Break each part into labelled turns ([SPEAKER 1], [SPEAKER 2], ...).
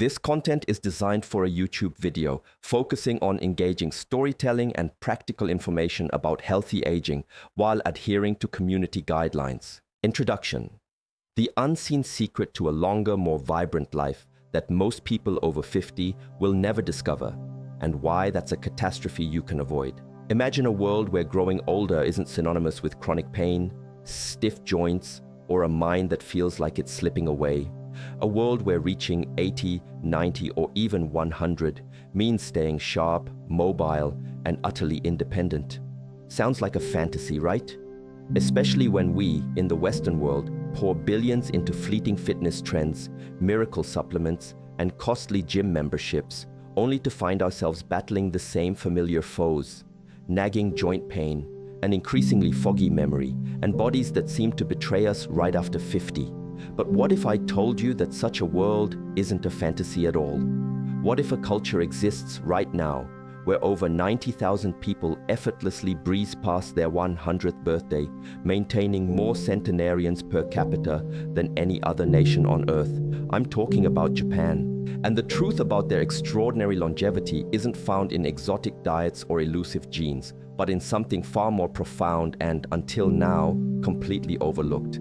[SPEAKER 1] This content is designed for a YouTube video, focusing on engaging storytelling and practical information about healthy aging while adhering to community guidelines. Introduction. The unseen secret to a longer, more vibrant life that most people over 50 will never discover, and why that's a catastrophe you can avoid. Imagine a world where growing older isn't synonymous with chronic pain, stiff joints, or a mind that feels like it's slipping away. A world where reaching 80, 90, or even 100 means staying sharp, mobile, and utterly independent. Sounds like a fantasy, right? Especially when we, in the Western world, pour billions into fleeting fitness trends, miracle supplements, and costly gym memberships, only to find ourselves battling the same familiar foes: nagging joint pain, an increasingly foggy memory, and bodies that seem to betray us right after 50. But what if I told you that such a world isn't a fantasy at all? What if a culture exists right now where over 90,000 people effortlessly breeze past their 100th birthday, maintaining more centenarians per capita than any other nation on Earth? I'm talking about Japan. And the truth about their extraordinary longevity isn't found in exotic diets or elusive genes, but in something far more profound and, until now, completely overlooked.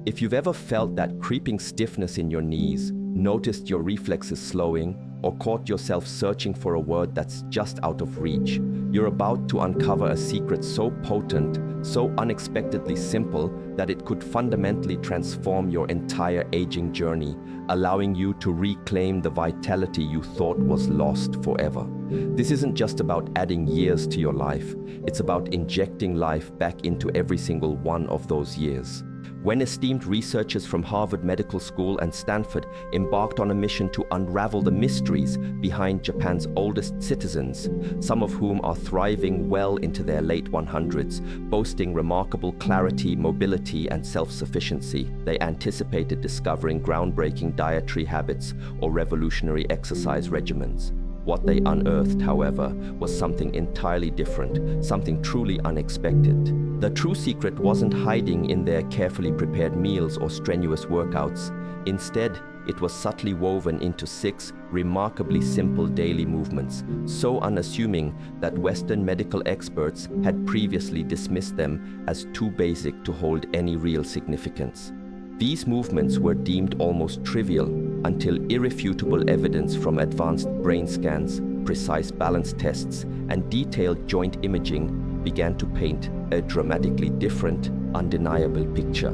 [SPEAKER 1] If you've ever felt that creeping stiffness in your knees, noticed your reflexes slowing, or caught yourself searching for a word that's just out of reach, you're about to uncover a secret so potent, so unexpectedly simple, that it could fundamentally transform your entire aging journey, allowing you to reclaim the vitality you thought was lost forever. This isn't just about adding years to your life, it's about injecting life back into every single one of those years. When esteemed researchers from Harvard Medical School and Stanford embarked on a mission to unravel the mysteries behind Japan's oldest citizens, some of whom are thriving well into their late 100s, boasting remarkable clarity, mobility, and self-sufficiency, they anticipated discovering groundbreaking dietary habits or revolutionary exercise regimens. What they unearthed, however, was something entirely different, something truly unexpected. The true secret wasn't hiding in their carefully prepared meals or strenuous workouts. Instead, it was subtly woven into 6 remarkably simple daily movements, so unassuming that Western medical experts had previously dismissed them as too basic to hold any real significance. These movements were deemed almost trivial until irrefutable evidence from advanced brain scans, precise balance tests, and detailed joint imaging began to paint a dramatically different, undeniable picture.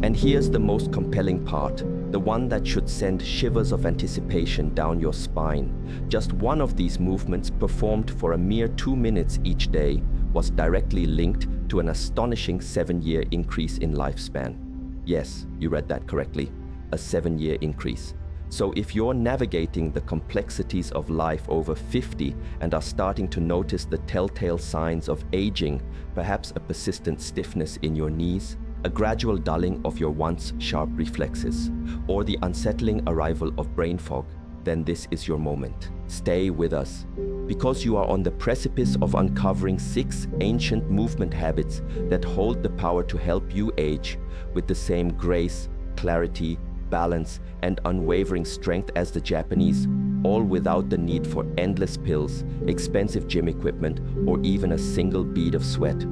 [SPEAKER 1] And here's the most compelling part, the one that should send shivers of anticipation down your spine. Just one of these movements, performed for a mere 2 minutes each day, was directly linked to an astonishing 7-year increase in lifespan. Yes, you read that correctly, a 7-year increase. So if you're navigating the complexities of life over 50 and are starting to notice the telltale signs of aging, perhaps a persistent stiffness in your knees, a gradual dulling of your once sharp reflexes, or the unsettling arrival of brain fog, then this is your moment. Stay with us, because you are on the precipice of uncovering 6 ancient movement habits that hold the power to help you age with the same grace, clarity, balance, and unwavering strength as the Japanese, all without the need for endless pills, expensive gym equipment, or even a single bead of sweat.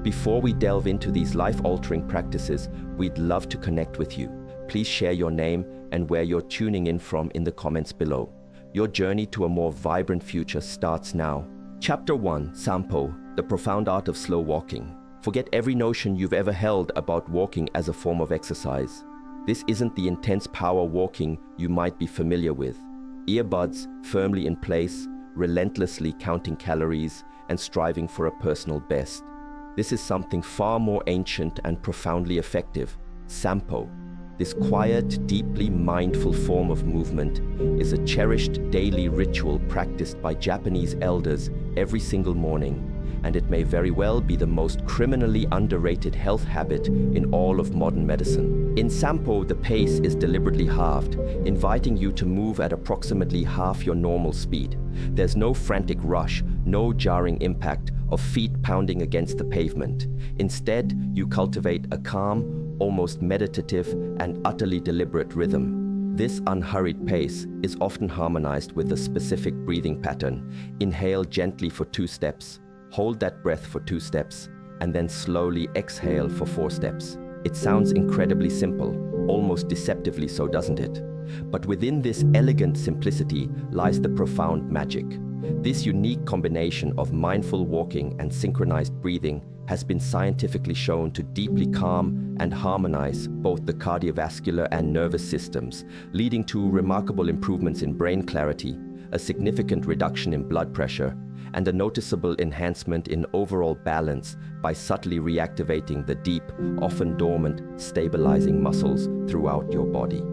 [SPEAKER 1] Before we delve into these life-altering practices, we'd love to connect with you. Please share your name and where you're tuning in from in the comments below. Your journey to a more vibrant future starts now. Chapter 1, Sampo, the profound art of slow walking. Forget every notion you've ever held about walking as a form of exercise. This isn't the intense power walking you might be familiar with. Earbuds firmly in place, relentlessly counting calories, and striving for a personal best. This is something far more ancient and profoundly effective. Sampo. This quiet, deeply mindful form of movement is a cherished daily ritual practiced by Japanese elders every single morning, and it may very well be the most criminally underrated health habit in all of modern medicine. In Sampo, the pace is deliberately halved, inviting you to move at approximately half your normal speed. There's no frantic rush, no jarring impact of feet pounding against the pavement. Instead, you cultivate a calm, almost meditative, and utterly deliberate rhythm. This unhurried pace is often harmonized with a specific breathing pattern. Inhale gently for 2 steps, hold that breath for 2 steps, and then slowly exhale for 4 steps. It sounds incredibly simple, almost deceptively so, doesn't it? But within this elegant simplicity lies the profound magic. This unique combination of mindful walking and synchronized breathing has been scientifically shown to deeply calm and harmonize both the cardiovascular and nervous systems, leading to remarkable improvements in brain clarity, a significant reduction in blood pressure, and a noticeable enhancement in overall balance by subtly reactivating the deep, often dormant, stabilizing muscles throughout your body.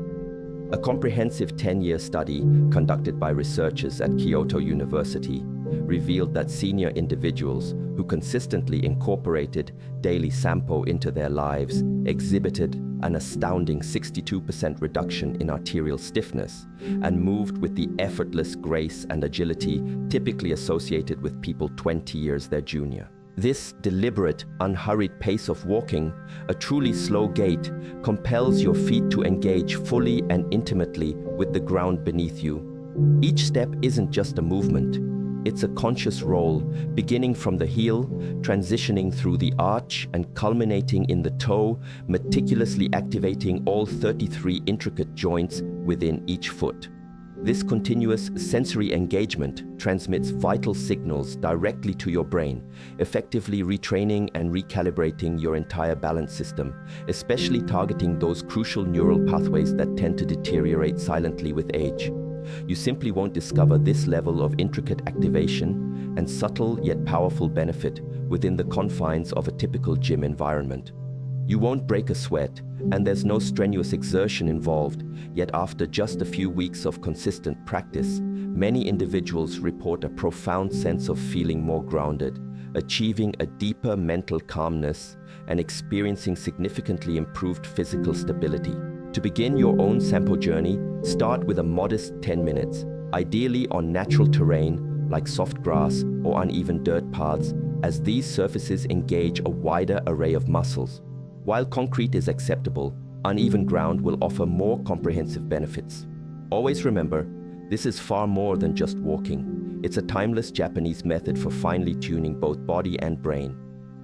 [SPEAKER 1] A comprehensive 10-year study conducted by researchers at Kyoto University revealed that senior individuals who consistently incorporated daily Sampo into their lives exhibited an astounding 62% reduction in arterial stiffness and moved with the effortless grace and agility typically associated with people 20 years their junior. This deliberate, unhurried pace of walking, a truly slow gait, compels your feet to engage fully and intimately with the ground beneath you. Each step isn't just a movement. It's a conscious roll, beginning from the heel, transitioning through the arch, and culminating in the toe, meticulously activating all 33 intricate joints within each foot. This continuous sensory engagement transmits vital signals directly to your brain, effectively retraining and recalibrating your entire balance system, especially targeting those crucial neural pathways that tend to deteriorate silently with age. You simply won't discover this level of intricate activation and subtle yet powerful benefit within the confines of a typical gym environment. You won't break a sweat, and there's no strenuous exertion involved, yet after just a few weeks of consistent practice, many individuals report a profound sense of feeling more grounded, achieving a deeper mental calmness, and experiencing significantly improved physical stability. To begin your own Sampo journey, start with a modest 10 minutes, ideally on natural terrain like soft grass or uneven dirt paths, as these surfaces engage a wider array of muscles. While concrete is acceptable, uneven ground will offer more comprehensive benefits. Always remember, this is far more than just walking. It's a timeless Japanese method for finely tuning both body and brain,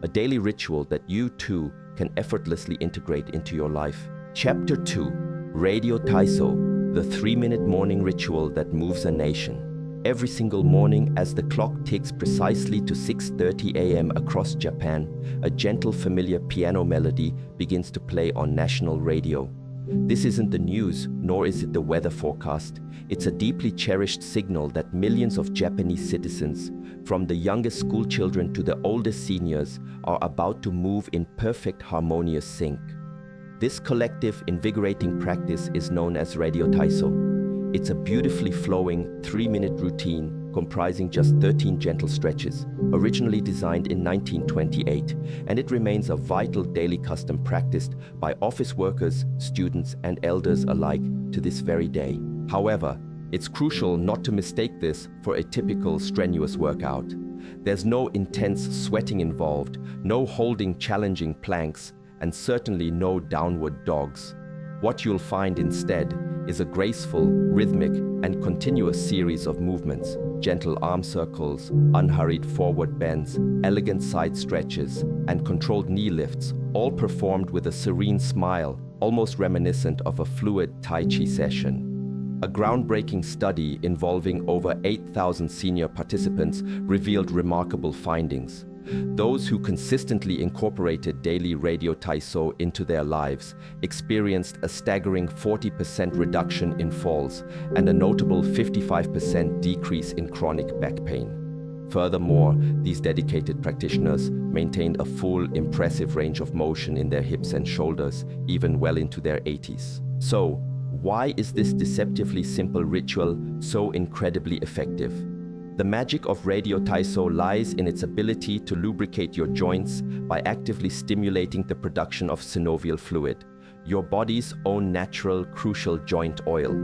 [SPEAKER 1] a daily ritual that you too can effortlessly integrate into your life. Chapter 2: Radio Taiso, the 3-minute morning ritual that moves a nation. Every single morning, as the clock ticks precisely to 6:30 a.m. across Japan, a gentle, familiar piano melody begins to play on national radio. This isn't the news, nor is it the weather forecast. It's a deeply cherished signal that millions of Japanese citizens, from the youngest school children to the oldest seniors, are about to move in perfect harmonious sync. This collective, invigorating practice is known as Radio Taiso. It's a beautifully flowing 3-minute routine comprising just 13 gentle stretches, originally designed in 1928, and it remains a vital daily custom practiced by office workers, students, and elders alike to this very day. However, it's crucial not to mistake this for a typical strenuous workout. There's no intense sweating involved, no holding challenging planks, and certainly no downward dogs. What you'll find instead is a graceful, rhythmic, and continuous series of movements: gentle arm circles, unhurried forward bends, elegant side stretches, and controlled knee lifts, all performed with a serene smile, almost reminiscent of a fluid Tai Chi session. A groundbreaking study involving over 8,000 senior participants revealed remarkable findings. Those who consistently incorporated daily Radio Taiso into their lives experienced a staggering 40% reduction in falls and a notable 55% decrease in chronic back pain. Furthermore, these dedicated practitioners maintained a full, impressive range of motion in their hips and shoulders, even well into their 80s. So, why is this deceptively simple ritual so incredibly effective? The magic of Radio Taiso lies in its ability to lubricate your joints by actively stimulating the production of synovial fluid, your body's own natural, crucial joint oil.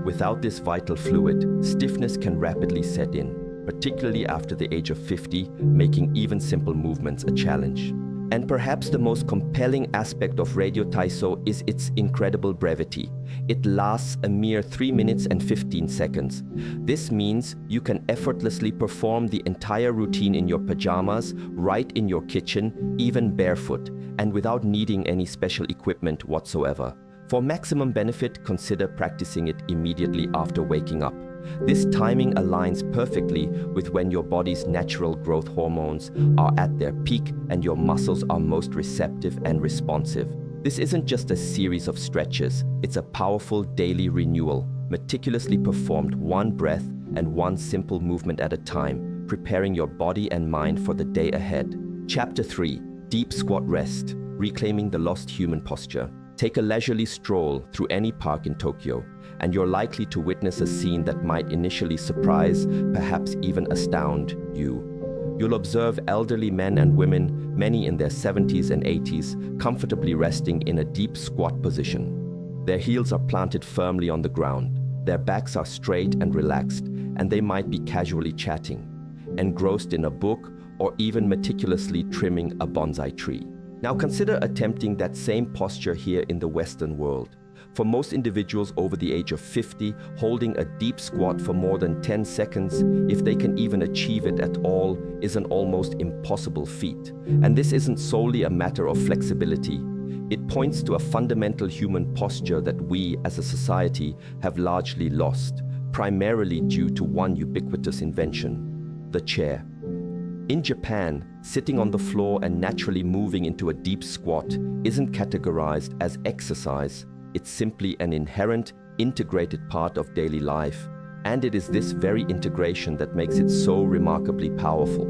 [SPEAKER 1] Without this vital fluid, stiffness can rapidly set in, particularly after the age of 50, making even simple movements a challenge. And perhaps the most compelling aspect of Radio Taiso is its incredible brevity. It lasts a mere 3 minutes and 15 seconds. This means you can effortlessly perform the entire routine in your pajamas, right in your kitchen, even barefoot, and without needing any special equipment whatsoever. For maximum benefit, consider practicing it immediately after waking up. This timing aligns perfectly with when your body's natural growth hormones are at their peak and your muscles are most receptive and responsive. This isn't just a series of stretches, it's a powerful daily renewal, meticulously performed one breath and one simple movement at a time, preparing your body and mind for the day ahead. Chapter 3. Deep Squat Rest, Reclaiming the Lost Human Posture. Take a leisurely stroll through any park in Tokyo, and you're likely to witness a scene that might initially surprise, perhaps even astound you. You'll observe elderly men and women, many in their 70s and 80s, comfortably resting in a deep squat position. Their heels are planted firmly on the ground, their backs are straight and relaxed, and they might be casually chatting, engrossed in a book, or even meticulously trimming a bonsai tree. Now consider attempting that same posture here in the Western world. For most individuals over the age of 50, holding a deep squat for more than 10 seconds, if they can even achieve it at all, is an almost impossible feat. And this isn't solely a matter of flexibility. It points to a fundamental human posture that we as a society have largely lost, primarily due to one ubiquitous invention: the chair. In Japan, sitting on the floor and naturally moving into a deep squat isn't categorized as exercise. It's simply an inherent, integrated part of daily life. And it is this very integration that makes it so remarkably powerful.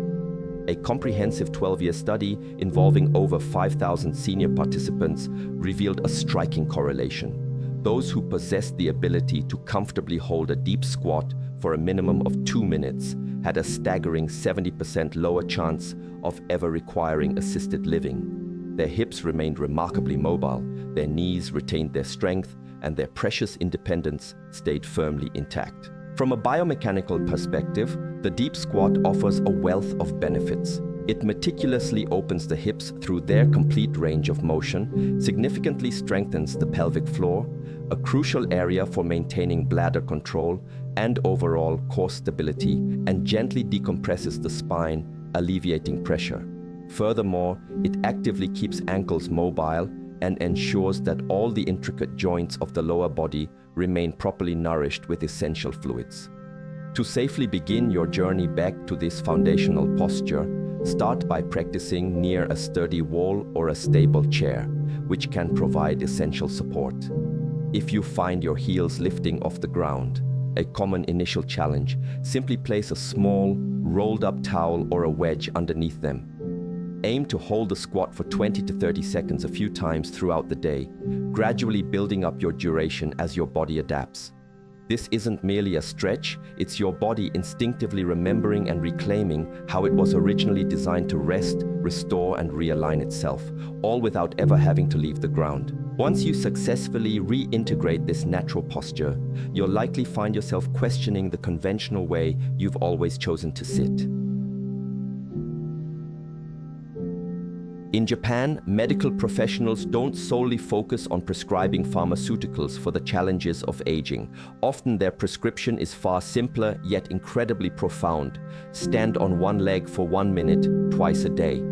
[SPEAKER 1] A comprehensive 12-year study involving over 5,000 senior participants revealed a striking correlation. Those who possessed the ability to comfortably hold a deep squat for a minimum of 2 minutes had a staggering 70% lower chance of ever requiring assisted living. Their hips remained remarkably mobile, their knees retained their strength, and their precious independence stayed firmly intact. From a biomechanical perspective, the deep squat offers a wealth of benefits. It meticulously opens the hips through their complete range of motion, significantly strengthens the pelvic floor, a crucial area for maintaining bladder control and overall core stability, and gently decompresses the spine, alleviating pressure. Furthermore, it actively keeps ankles mobile and ensures that all the intricate joints of the lower body remain properly nourished with essential fluids. To safely begin your journey back to this foundational posture, start by practicing near a sturdy wall or a stable chair, which can provide essential support. If you find your heels lifting off the ground, a common initial challenge, simply place a small, rolled-up towel or a wedge underneath them. Aim to hold the squat for 20 to 30 seconds a few times throughout the day, gradually building up your duration as your body adapts. This isn't merely a stretch, it's your body instinctively remembering and reclaiming how it was originally designed to rest, restore, and realign itself, all without ever having to leave the ground. Once you successfully reintegrate this natural posture, you'll likely find yourself questioning the conventional way you've always chosen to sit. In Japan, medical professionals don't solely focus on prescribing pharmaceuticals for the challenges of aging. Often their prescription is far simpler, yet incredibly profound. Stand on one leg for 1 minute, twice a day.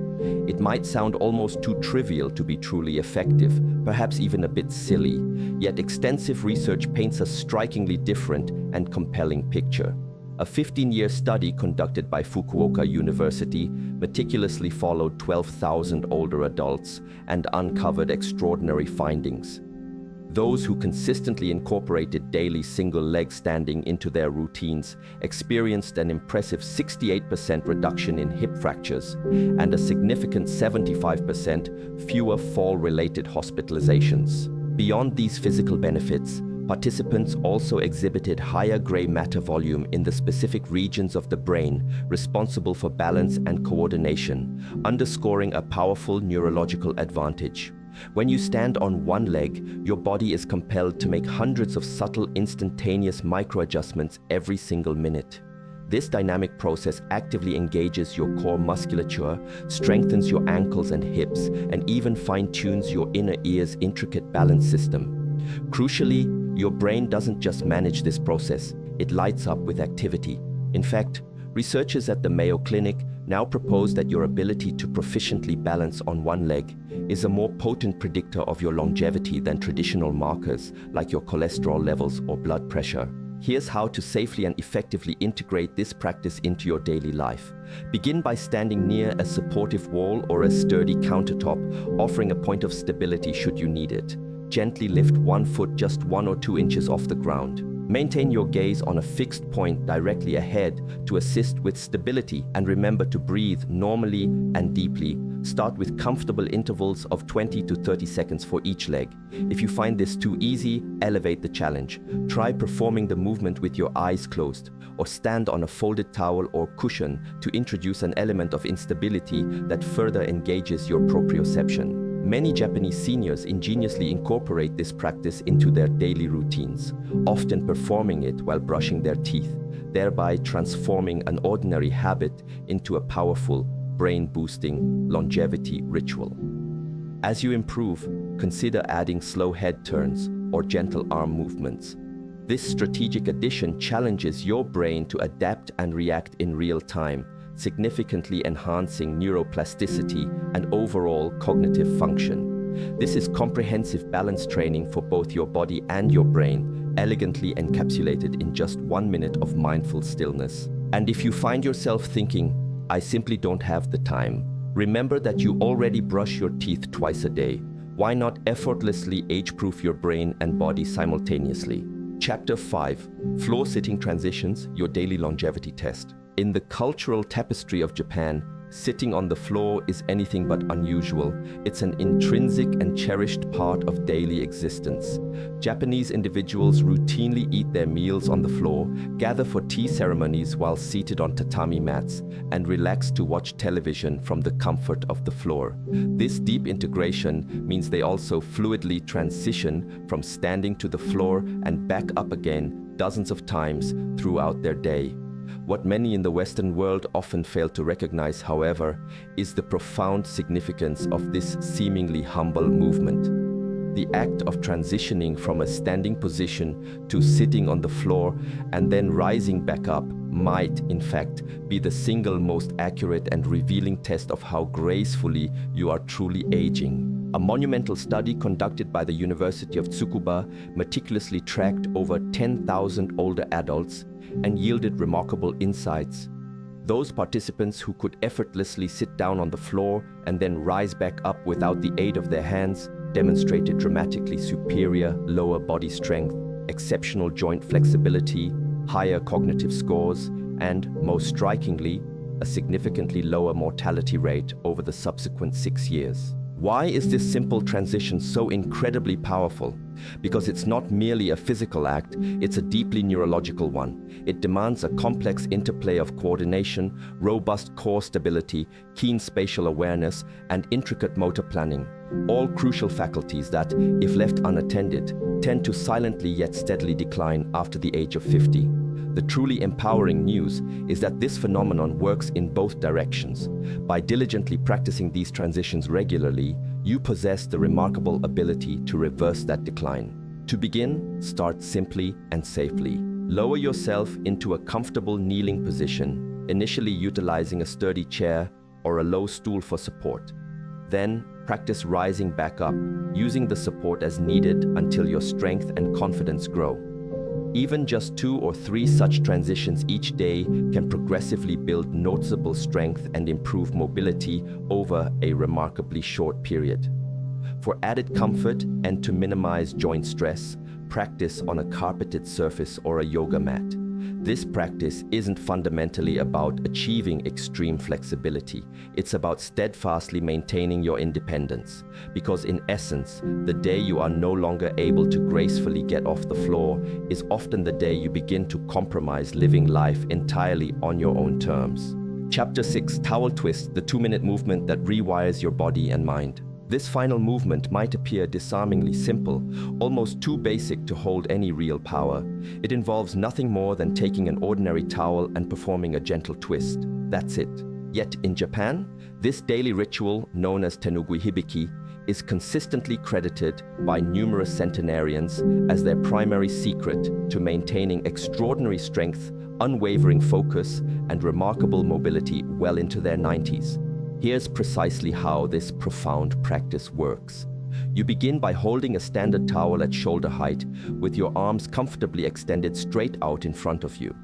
[SPEAKER 1] It might sound almost too trivial to be truly effective, perhaps even a bit silly, yet extensive research paints a strikingly different and compelling picture. A 15-year study conducted by Fukuoka University meticulously followed 12,000 older adults and uncovered extraordinary findings. Those who consistently incorporated daily single-leg standing into their routines experienced an impressive 68% reduction in hip fractures and a significant 75% fewer fall-related hospitalizations. Beyond these physical benefits, participants also exhibited higher gray matter volume in the specific regions of the brain responsible for balance and coordination, underscoring a powerful neurological advantage. When you stand on one leg, your body is compelled to make hundreds of subtle, instantaneous micro-adjustments every single minute. This dynamic process actively engages your core musculature, strengthens your ankles and hips, and even fine-tunes your inner ear's intricate balance system. Crucially, your brain doesn't just manage this process, it lights up with activity. In fact, researchers at the Mayo Clinic now propose that your ability to proficiently balance on one leg is a more potent predictor of your longevity than traditional markers like your cholesterol levels or blood pressure. Here's how to safely and effectively integrate this practice into your daily life. Begin by standing near a supportive wall or a sturdy countertop, offering a point of stability should you need it. Gently lift one foot just 1 or 2 inches off the ground. Maintain your gaze on a fixed point directly ahead to assist with stability, and remember to breathe normally and deeply. Start with comfortable intervals of 20 to 30 seconds for each leg. If you find this too easy, elevate the challenge. Try performing the movement with your eyes closed, or stand on a folded towel or cushion to introduce an element of instability that further engages your proprioception. Many Japanese seniors ingeniously incorporate this practice into their daily routines, often performing it while brushing their teeth, thereby transforming an ordinary habit into a powerful, brain-boosting longevity ritual. As you improve, consider adding slow head turns or gentle arm movements. This strategic addition challenges your brain to adapt and react in real time, significantly enhancing neuroplasticity and overall cognitive function. This is comprehensive balance training for both your body and your brain, elegantly encapsulated in just 1 minute of mindful stillness. And if you find yourself thinking, "I simply don't have the time," remember that you already brush your teeth twice a day. Why not effortlessly age-proof your brain and body simultaneously? Chapter 5: Floor Sitting Transitions, Your Daily Longevity Test. In the cultural tapestry of Japan, sitting on the floor is anything but unusual. It's an intrinsic and cherished part of daily existence. Japanese individuals routinely eat their meals on the floor, gather for tea ceremonies while seated on tatami mats, and relax to watch television from the comfort of the floor. This deep integration means they also fluidly transition from standing to the floor and back up again dozens of times throughout their day. What many in the Western world often fail to recognize, however, is the profound significance of this seemingly humble movement. The act of transitioning from a standing position to sitting on the floor and then rising back up might, in fact, be the single most accurate and revealing test of how gracefully you are truly aging. A monumental study conducted by the University of Tsukuba meticulously tracked over 10,000 older adults and yielded remarkable insights. Those participants who could effortlessly sit down on the floor and then rise back up without the aid of their hands demonstrated dramatically superior lower body strength, exceptional joint flexibility, higher cognitive scores, and, most strikingly, a significantly lower mortality rate over the subsequent 6 years. Why is this simple transition so incredibly powerful? Because it's not merely a physical act, it's a deeply neurological one. It demands a complex interplay of coordination, robust core stability, keen spatial awareness, and intricate motor planning. All crucial faculties that, if left unattended, tend to silently yet steadily decline after the age of 50. The truly empowering news is that this phenomenon works in both directions. By diligently practicing these transitions regularly, you possess the remarkable ability to reverse that decline. To begin, start simply and safely. Lower yourself into a comfortable kneeling position, initially utilizing a sturdy chair or a low stool for support. Then, practice rising back up, using the support as needed until your strength and confidence grow. Even just 2 or 3 such transitions each day can progressively build noticeable strength and improve mobility over a remarkably short period. For added comfort and to minimize joint stress, practice on a carpeted surface or a yoga mat. This practice isn't fundamentally about achieving extreme flexibility. It's about steadfastly maintaining your independence. Because in essence, the day you are no longer able to gracefully get off the floor is often the day you begin to compromise living life entirely on your own terms. Chapter 6: Towel Twist, the 2-minute movement that rewires your body and mind. This final movement might appear disarmingly simple, almost too basic to hold any real power. It involves nothing more than taking an ordinary towel and performing a gentle twist. That's it. Yet in Japan, this daily ritual, known as tenugui hibiki, is consistently credited by numerous centenarians as their primary secret to maintaining extraordinary strength, unwavering focus, and remarkable mobility well into their 90s. Here's precisely how this profound practice works. You begin by holding a standard towel at shoulder height with your arms comfortably extended straight out in front of you.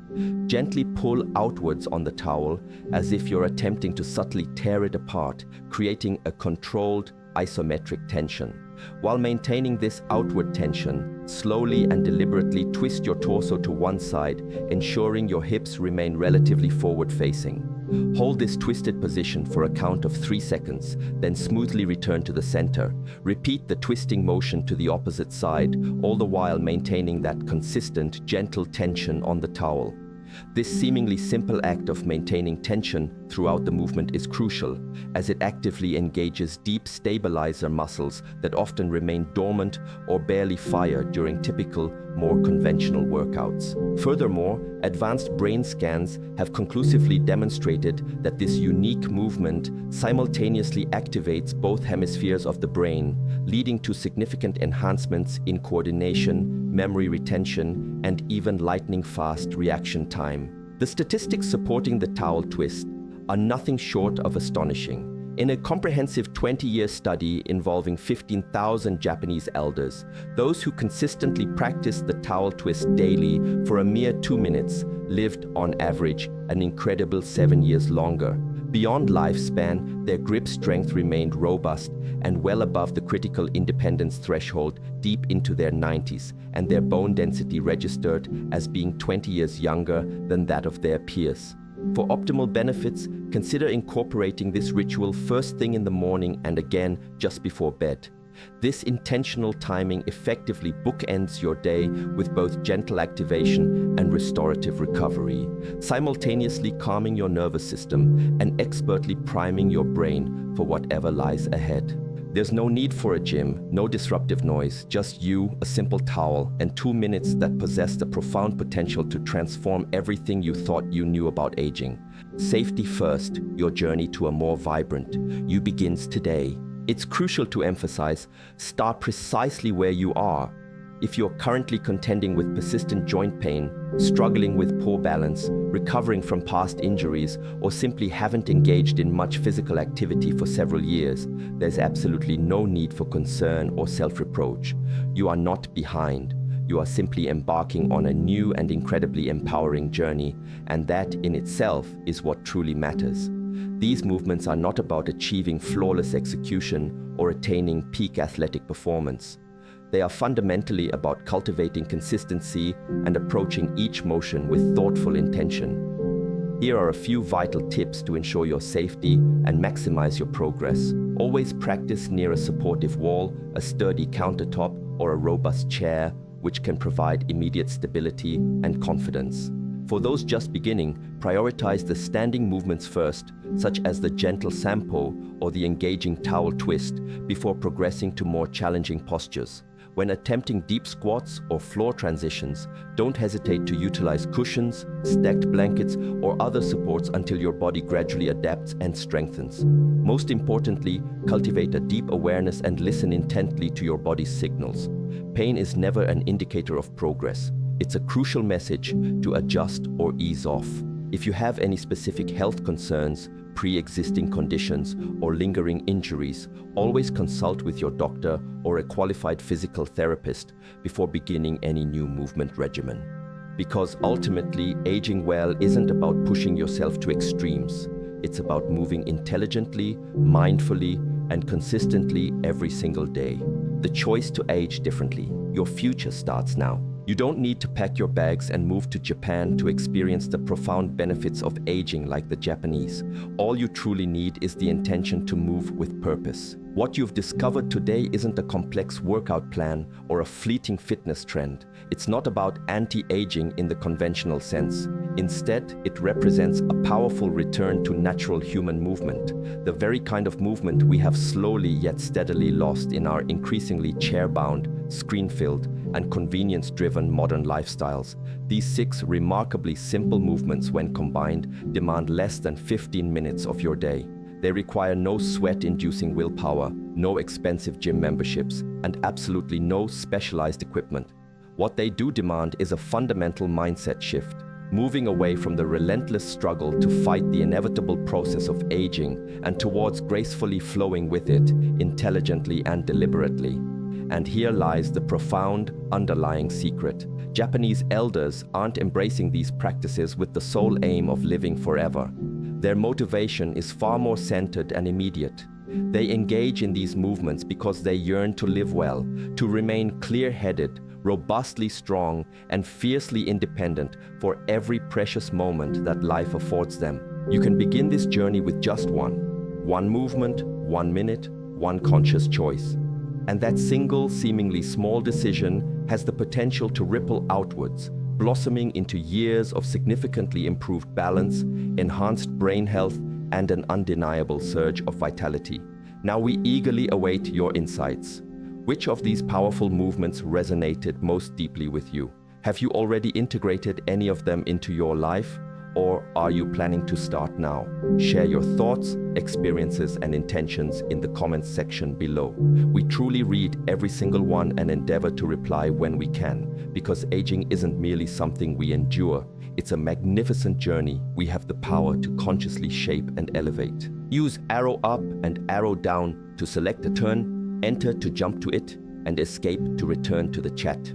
[SPEAKER 1] Gently pull outwards on the towel as if you're attempting to subtly tear it apart, creating a controlled, isometric tension. While maintaining this outward tension, slowly and deliberately twist your torso to one side, ensuring your hips remain relatively forward-facing. Hold this twisted position for a count of 3 seconds, then smoothly return to the center. Repeat the twisting motion to the opposite side, all the while maintaining that consistent, gentle tension on the towel. This seemingly simple act of maintaining tension throughout the movement is crucial, as it actively engages deep stabilizer muscles that often remain dormant or barely fire during typical, more conventional workouts. Furthermore, advanced brain scans have conclusively demonstrated that this unique movement simultaneously activates both hemispheres of the brain, leading to significant enhancements in coordination, memory retention, and even lightning-fast reaction time. The statistics supporting the towel twist are nothing short of astonishing. In a comprehensive 20-year study involving 15,000 Japanese elders, those who consistently practiced the towel twist daily for a mere 2 minutes lived, on average, an incredible 7 years longer. Beyond lifespan, their grip strength remained robust and well above the critical independence threshold deep into their 90s, and their bone density registered as being 20 years younger than that of their peers. For optimal benefits, consider incorporating this ritual first thing in the morning and again just before bed. This intentional timing effectively bookends your day with both gentle activation and restorative recovery, simultaneously calming your nervous system and expertly priming your brain for whatever lies ahead. There's no need for a gym, no disruptive noise, just you, a simple towel, and 2 minutes that possess the profound potential to transform everything you thought you knew about aging. Safety first, your journey to a more vibrant you begins today. It's crucial to emphasize, start precisely where you are. If you're currently contending with persistent joint pain, struggling with poor balance, recovering from past injuries, or simply haven't engaged in much physical activity for several years, there's absolutely no need for concern or self-reproach. You are not behind. You are simply embarking on a new and incredibly empowering journey, and that in itself is what truly matters. These movements are not about achieving flawless execution or attaining peak athletic performance. They are fundamentally about cultivating consistency and approaching each motion with thoughtful intention. Here are a few vital tips to ensure your safety and maximize your progress. Always practice near a supportive wall, a sturdy countertop, or a robust chair, which can provide immediate stability and confidence. For those just beginning, prioritize the standing movements first, such as the gentle sampo or the engaging towel twist, before progressing to more challenging postures. When attempting deep squats or floor transitions, don't hesitate to utilize cushions, stacked blankets, or other supports until your body gradually adapts and strengthens. Most importantly, cultivate a deep awareness and listen intently to your body's signals. Pain is never an indicator of progress. It's a crucial message to adjust or ease off. If you have any specific health concerns, pre-existing conditions, or lingering injuries, always consult with your doctor or a qualified physical therapist before beginning any new movement regimen. Because ultimately, aging well isn't about pushing yourself to extremes. It's about moving intelligently, mindfully, and consistently every single day. The choice to age differently. Your future starts now. You don't need to pack your bags and move to Japan to experience the profound benefits of aging like the Japanese. All you truly need is the intention to move with purpose. What you've discovered today isn't a complex workout plan or a fleeting fitness trend. It's not about anti-aging in the conventional sense. Instead, it represents a powerful return to natural human movement, the very kind of movement we have slowly yet steadily lost in our increasingly chair-bound, screen-filled, and convenience-driven modern lifestyles. These 6 remarkably simple movements, when combined, demand less than 15 minutes of your day. They require no sweat-inducing willpower, no expensive gym memberships, and absolutely no specialized equipment. What they do demand is a fundamental mindset shift, moving away from the relentless struggle to fight the inevitable process of aging and towards gracefully flowing with it, intelligently and deliberately. And here lies the profound underlying secret. Japanese elders aren't embracing these practices with the sole aim of living forever. Their motivation is far more centered and immediate. They engage in these movements because they yearn to live well, to remain clear-headed, robustly strong, and fiercely independent for every precious moment that life affords them. You can begin this journey with just one movement, 1 minute, one conscious choice. And that single, seemingly small decision has the potential to ripple outwards, blossoming into years of significantly improved balance, enhanced brain health, and an undeniable surge of vitality. Now we eagerly await your insights. Which of these powerful movements resonated most deeply with you? Have you already integrated any of them into your life? Or are you planning to start now? Share your thoughts, experiences, and intentions in the comments section below. We truly read every single one and endeavor to reply when we can, because aging isn't merely something we endure. It's a magnificent journey we have the power to consciously shape and elevate. Use arrow up and arrow down to select a turn, enter to jump to it, and escape to return to the chat.